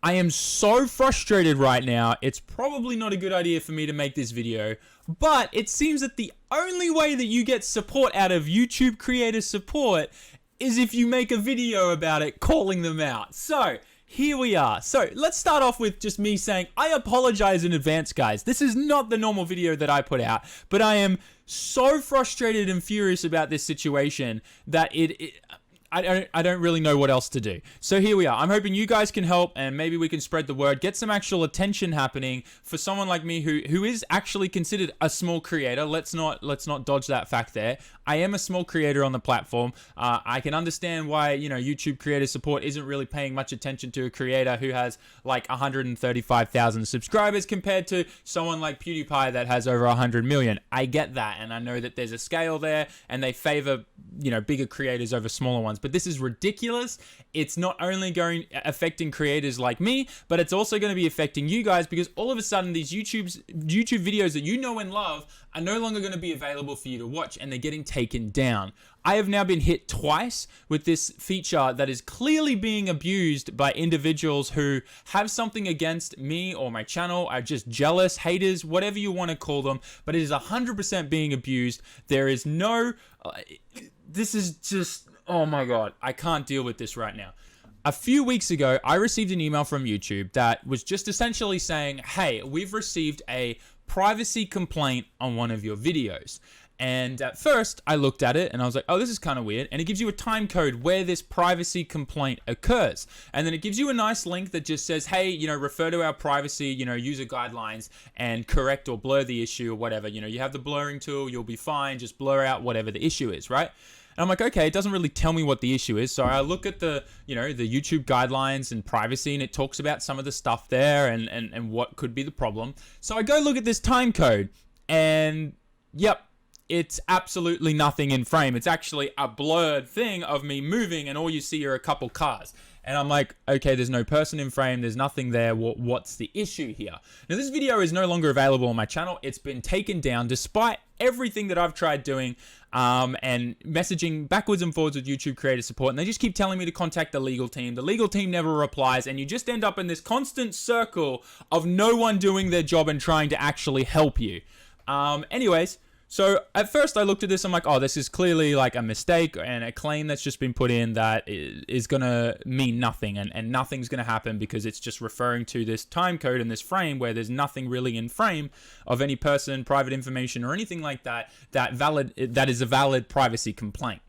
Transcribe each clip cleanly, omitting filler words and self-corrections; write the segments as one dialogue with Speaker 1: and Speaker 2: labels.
Speaker 1: I am so frustrated right now. It's probably not a good idea for me to make this video, but it seems that the only way that you get support out of YouTube creator support is if you make a video about it calling them out. So here we are. So let's start off with just me saying I apologize in advance, guys. This is not the normal video that I put out, but I am so frustrated and furious about this situation that I don't really know what else to do. So here we are. I'm hoping you guys can help and maybe we can spread the word, get some actual attention happening for someone like me who is actually considered a small creator. Let's not dodge that fact there. I am a small creator on the platform. I can understand why, YouTube creator support isn't really paying much attention to a creator who has like 135,000 subscribers compared to someone like PewDiePie that has over 100 million. I get that, and I know that there's a scale there and they favor, bigger creators over smaller ones. But this is ridiculous. It's not only affecting creators like me, but it's also going to be affecting you guys, because all of a sudden these YouTube videos that you know and love are no longer going to be available for you to watch, and they're getting taken down. I have now been hit twice with this feature that is clearly being abused by individuals who have something against me or my channel, are just jealous, haters, whatever you want to call them, but it is 100% being abused. There is no... this is just... oh my God, I can't deal with this right now. A few weeks ago, I received an email from YouTube that was just essentially saying, hey, we've received a privacy complaint on one of your videos. And at first, I looked at it and I was like, oh, this is kind of weird. And it gives you a time code where this privacy complaint occurs. And then it gives you a nice link that just says, hey, refer to our privacy, user guidelines and correct or blur the issue or whatever. You have the blurring tool, you'll be fine. Just blur out whatever the issue is, right? And I'm like, okay, it doesn't really tell me what the issue is. So I look at the YouTube guidelines and privacy, and it talks about some of the stuff there and what could be the problem. So I go look at this time code, and yep, it's absolutely nothing in frame. It's actually a blurred thing of me moving, and all you see are a couple cars. And I'm like, okay, there's no person in frame. There's nothing there. What's the issue here? Now, this video is no longer available on my channel. It's been taken down despite everything that I've tried doing and messaging backwards and forwards with YouTube creator support. And they just keep telling me to contact the legal team. The legal team never replies. And you just end up in this constant circle of no one doing their job and trying to actually help you. Anyways. So at first I looked at this, I'm like, oh, this is clearly like a mistake and a claim that's just been put in that is going to mean nothing, and nothing's going to happen because it's just referring to this time code and this frame where there's nothing really in frame of any person, private information or anything like that that is a valid privacy complaint.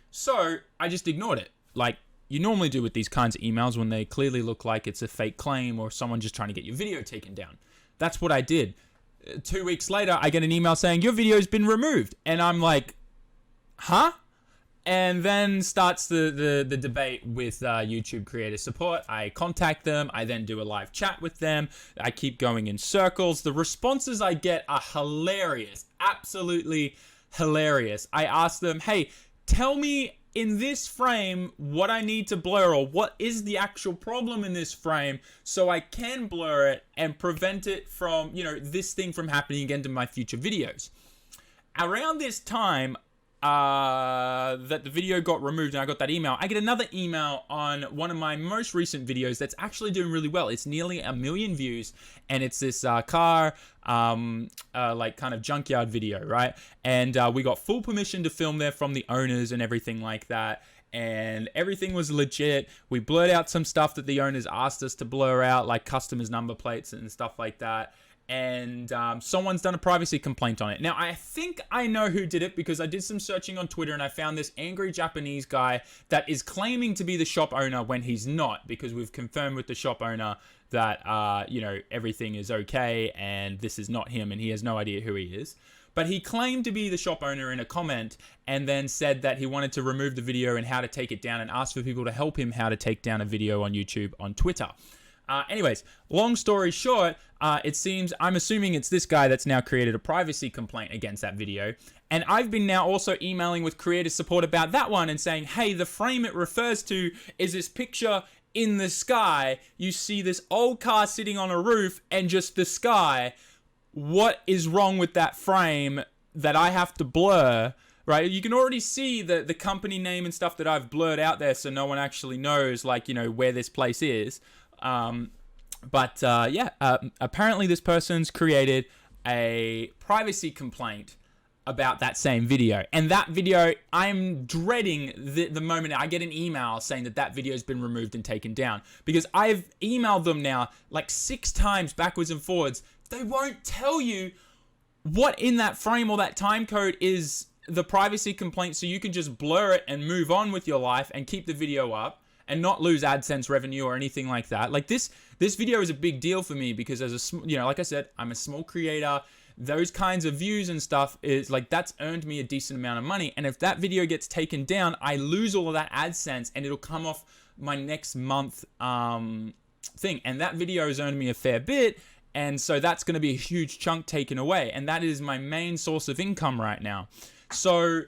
Speaker 1: So I just ignored it, like you normally do with these kinds of emails when they clearly look like it's a fake claim or someone just trying to get your video taken down. That's what I did. 2 weeks later, I get an email saying, your video's been removed. And I'm like, huh? And then starts the debate with YouTube creator support. I contact them. I then do a live chat with them. I keep going in circles. The responses I get are hilarious. Absolutely hilarious. I ask them, hey, tell me in this frame what I need to blur, or what is the actual problem in this frame so I can blur it and prevent it from, this thing from happening again to my future videos. Around this time that the video got removed and I got that email, I get another email on one of my most recent videos that's actually doing really well. It's nearly 1 million views, and it's this car like kind of junkyard video, right? And we got full permission to film there from the owners and everything like that, and everything was legit. We blurred out some stuff that the owners asked us to blur out, like customers' number plates and stuff like that. And someone's done a privacy complaint on it. Now, I think I know who did it, because I did some searching on Twitter and I found this angry Japanese guy that is claiming to be the shop owner when he's not, because we've confirmed with the shop owner that, everything is okay and this is not him and he has no idea who he is. But he claimed to be the shop owner in a comment, and then said that he wanted to remove the video and how to take it down, and asked for people to help him how to take down a video on YouTube on Twitter. Anyways, long story short, it seems, I'm assuming it's this guy that's now created a privacy complaint against that video. And I've been now also emailing with creator support about that one and saying, hey, the frame it refers to is this picture in the sky. You see this old car sitting on a roof and just the sky. What is wrong with that frame that I have to blur? Right, you can already see the company name and stuff that I've blurred out there, so no one actually knows, like, where this place is. Apparently this person's created a privacy complaint about that same video. And that video, I'm dreading the moment I get an email saying that video has been removed and taken down. Because I've emailed them now like 6 times backwards and forwards. They won't tell you what in that frame or that time code is the privacy complaint, so you can just blur it and move on with your life and keep the video up and not lose AdSense revenue or anything like that. Like this video is a big deal for me because like I said, I'm a small creator. Those kinds of views and stuff is like, that's earned me a decent amount of money. And if that video gets taken down, I lose all of that AdSense and it'll come off my next month thing. And that video has earned me a fair bit. And so that's going to be a huge chunk taken away. And that is my main source of income right now. So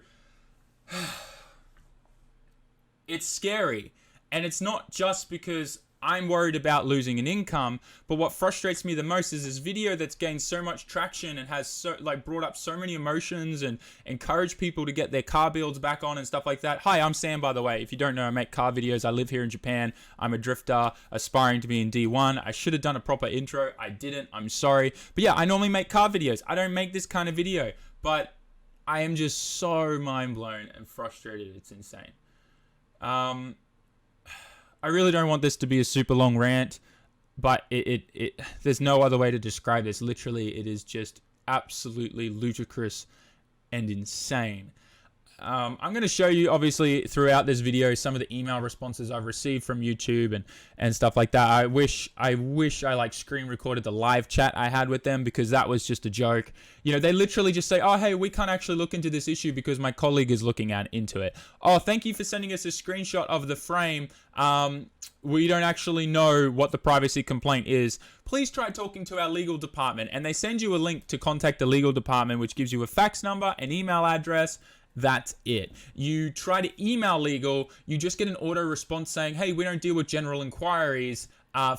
Speaker 1: it's scary. And it's not just because I'm worried about losing an income, but what frustrates me the most is this video that's gained so much traction and has brought up so many emotions and encouraged people to get their car builds back on and stuff like that. Hi, I'm Sam, by the way. If you don't know, I make car videos. I live here in Japan. I'm a drifter aspiring to be in D1. I should have done a proper intro. I didn't. I'm sorry. But yeah, I normally make car videos. I don't make this kind of video, but I am just so mind blown and frustrated. It's insane. I really don't want this to be a super long rant, but there's no other way to describe this. Literally, it is just absolutely ludicrous and insane. I'm going to show you, obviously, throughout this video, some of the email responses I've received from YouTube and stuff like that. I wish I like screen recorded the live chat I had with them, because that was just a joke. You know, they literally just say, oh, hey, we can't actually look into this issue because my colleague is looking into it. Oh, thank you for sending us a screenshot of the frame. We don't actually know what the privacy complaint is. Please try talking to our legal department. And they send you a link to contact the legal department, which gives you a fax number, an email address. That's it. You try to email legal, you just get an auto response saying, hey, we don't deal with general inquiries.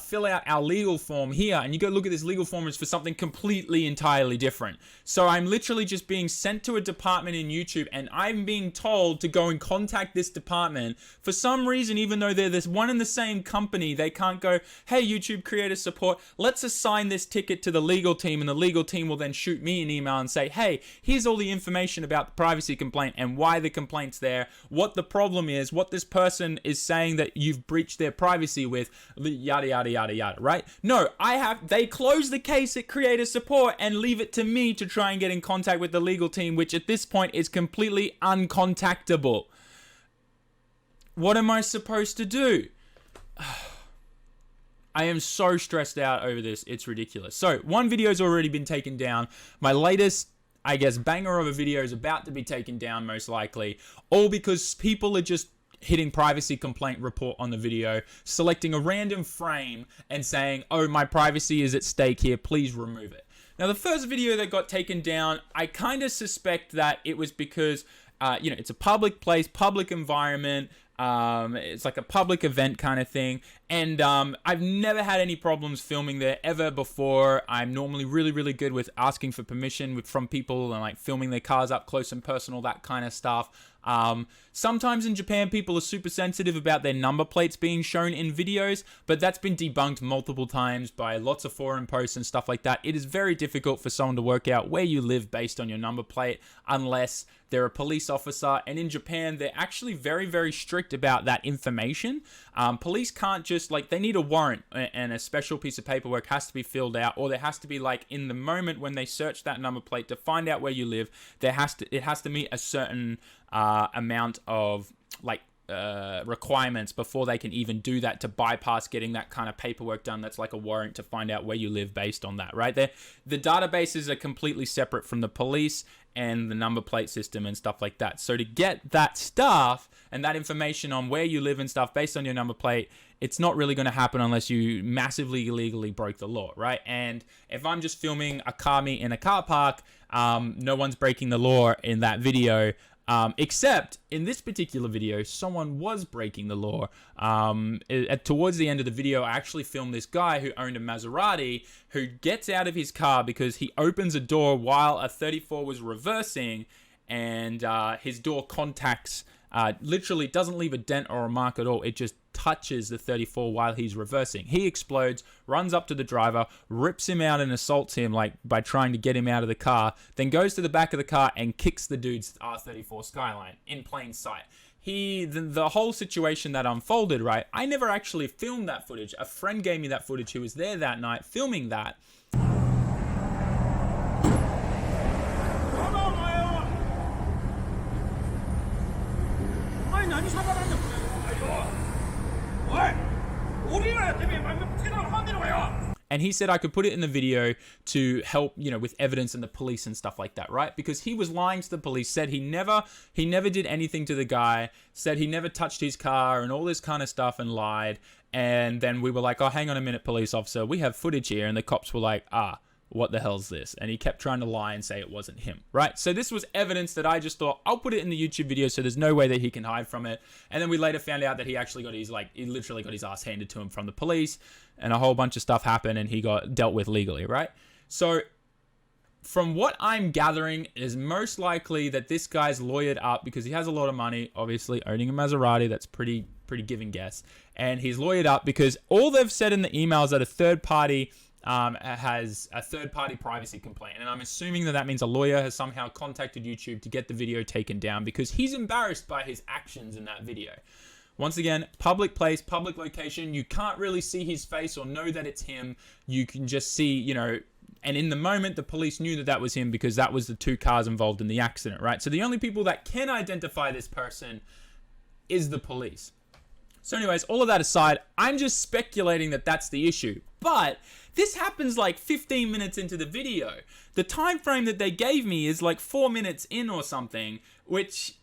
Speaker 1: Fill out our legal form here. And you go look at this legal form, it's for something completely entirely different. So I'm literally just being sent to a department in YouTube, and I'm being told to go and contact this department. For some reason, even though they're this one and the same company, they can't go, hey, YouTube creator support, let's assign this ticket to the legal team, and the legal team will then shoot me an email and say, hey, here's all the information about the privacy complaint and why the complaint's there, what the problem is, what this person is saying that you've breached their privacy with, yada, yada, yada, yada, right? No, they close the case at creator support and leave it to me to try and get in contact with the legal team, which at this point is completely uncontactable. What am I supposed to do? I am so stressed out over this. It's ridiculous. So one video's already been taken down. My latest, I guess, banger of a video is about to be taken down, most likely, all because people are just hitting privacy complaint report on the video, selecting a random frame and saying, oh, my privacy is at stake here, please remove it. Now, the first video that got taken down, I kind of suspect that it was because, it's a public place, public environment, it's like a public event kind of thing, and I've never had any problems filming there ever before. I'm normally really, really good with asking for permission from people and like filming their cars up close and personal, that kind of stuff. Sometimes in Japan, people are super sensitive about their number plates being shown in videos, but that's been debunked multiple times by lots of forum posts and stuff like that. It is very difficult for someone to work out where you live based on your number plate unless they're a police officer. And in Japan, they're actually very, very strict about that information. Police can't just, they need a warrant, and a special piece of paperwork has to be filled out, or there has to be, in the moment when they search that number plate to find out where you live, it has to meet a certain amount of requirements before they can even do that, to bypass getting that kind of paperwork done. That's like a warrant to find out where you live based on that, right? The databases are completely separate from the police and the number plate system and stuff like that. So to get that stuff and that information on where you live and stuff based on your number plate, it's not really going to happen unless you massively illegally broke the law, right? And if I'm just filming a car meet in a car park, no one's breaking the law in that video. Except in this particular video, someone was breaking the law. Towards the end of the video, I actually filmed this guy who owned a Maserati who gets out of his car because he opens a door while a 34 was reversing, and his door contacts Literally doesn't leave a dent or a mark at all. It just touches the 34 while he's reversing. He explodes, runs up to the driver, rips him out and assaults him like by trying to get him out of the car, then goes to the back of the car and kicks the dude's R34 Skyline in plain sight. The whole situation that unfolded, right? I never actually filmed that footage. A friend gave me that footage who was there that night filming that. And he said I could put it in the video to help, with evidence and the police and stuff like that, right? Because he was lying to the police, said he never did anything to the guy, said he never touched his car and all this kind of stuff and lied. And then we were like, oh, hang on a minute, police officer, we have footage here. And the cops were like, what the hell's this? And he kept trying to lie and say it wasn't him, right? So this was evidence that I just thought, I'll put it in the YouTube video so there's no way that he can hide from it. And then we later found out that he actually got he literally got his ass handed to him from the police, and a whole bunch of stuff happened and he got dealt with legally, right? So from what I'm gathering, it is most likely that this guy's lawyered up because he has a lot of money, obviously owning a Maserati. That's pretty given guess. And he's lawyered up because all they've said in the email is that a third party has a third-party privacy complaint. And I'm assuming that means a lawyer has somehow contacted YouTube to get the video taken down because he's embarrassed by his actions in that video. Once again, public place, public location. You can't really see his face or know that it's him. You can just see, and in the moment, the police knew that that was him because that was the two cars involved in the accident, right? So the only people that can identify this person is the police. So anyways, all of that aside, I'm just speculating that that's the issue. But this happens like 15 minutes into the video. The time frame that they gave me is like 4 minutes in or something, which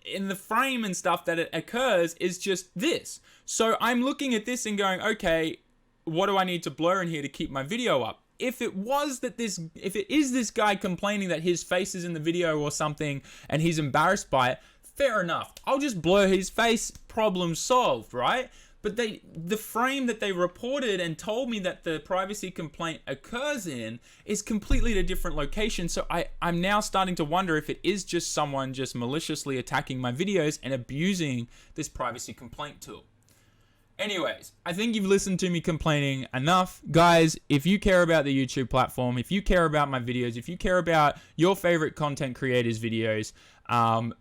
Speaker 1: in the frame and stuff that it occurs is just this. So I'm looking at this and going, okay, what do I need to blur in here to keep my video up? If it is this guy complaining that his face is in the video or something and he's embarrassed by it, fair enough. I'll just blur his face, problem solved, right? But the frame that they reported and told me that the privacy complaint occurs in is completely at a different location. So I'm now starting to wonder if it is just someone just maliciously attacking my videos and abusing this privacy complaint tool. Anyways, I think you've listened to me complaining enough. Guys, if you care about the YouTube platform, if you care about my videos, if you care about your favorite content creators' videos,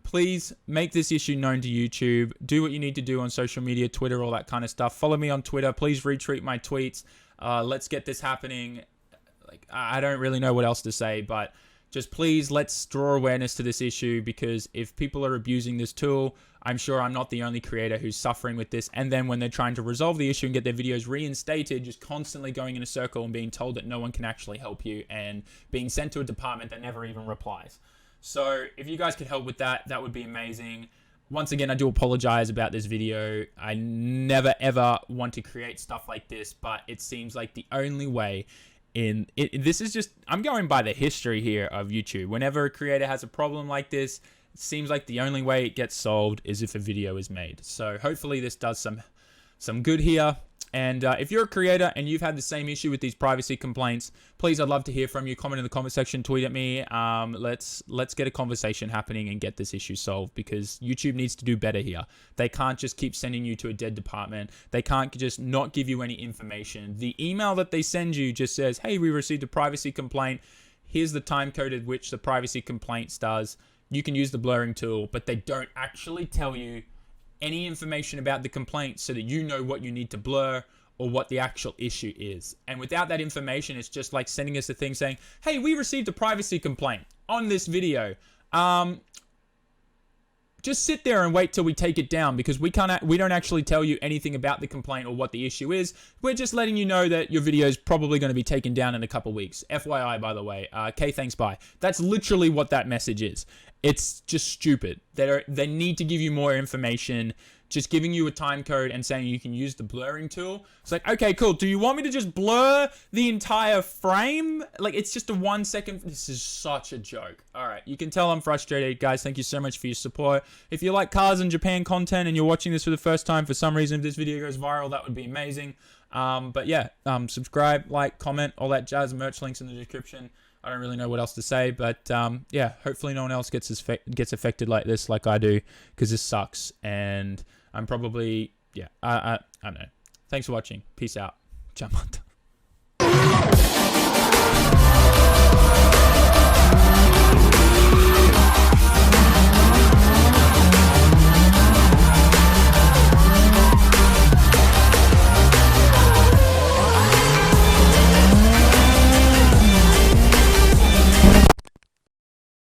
Speaker 1: please make this issue known to YouTube. Do what you need to do on social media, Twitter, all that kind of stuff. Follow me on Twitter. Please retweet my tweets. Let's get this happening. I don't really know what else to say, but just please let's draw awareness to this issue, because if people are abusing this tool, I'm sure I'm not the only creator who's suffering with this. And then when they're trying to resolve the issue and get their videos reinstated, just constantly going in a circle and being told that no one can actually help you and being sent to a department that never even replies. So if you guys could help with that, that would be amazing. Once again, I do apologize about this video. I never ever want to create stuff like this, but it seems like the only way this is just, I'm going by the history here of YouTube. Whenever a creator has a problem like this, it seems like the only way it gets solved is if a video is made. So hopefully this does some good here. And if you're a creator and you've had the same issue with these privacy complaints, please, I'd love to hear from you. Comment in the comment section, tweet at me. Let's get a conversation happening and get this issue solved, because YouTube needs to do better here. They can't just keep sending you to a dead department. They can't just not give you any information. The email that they send you just says, hey, we received a privacy complaint. Here's the time code at which the privacy complaint does. You can use the blurring tool, but they don't actually tell you any information about the complaint so that you know what you need to blur or what the actual issue is. And without that information, it's just like sending us a thing saying, hey, we received a privacy complaint on this video. Just sit there and wait till we take it down, because we don't actually tell you anything about the complaint or what the issue is. We're just letting you know that your video is probably going to be taken down in a couple weeks. FYI, by the way. Okay, thanks, bye. That's literally what that message is. It's just stupid. They need to give you more information. Just giving you a time code and saying you can use the blurring tool. It's like, okay, cool. Do you want me to just blur the entire frame? Like, it's just a 1 second. This is such a joke. All right. You can tell I'm frustrated. Guys, thank you so much for your support. If you like cars and Japan content and you're watching this for the first time, for some reason, if this video goes viral, that would be amazing. But yeah, subscribe, like, comment, all that jazz. Merch links in the description. I don't really know what else to say, but yeah, hopefully no one else gets affected like this, like I do, because this sucks. And I'm probably, yeah, I don't know. Thanks for watching. Peace out. Ciao.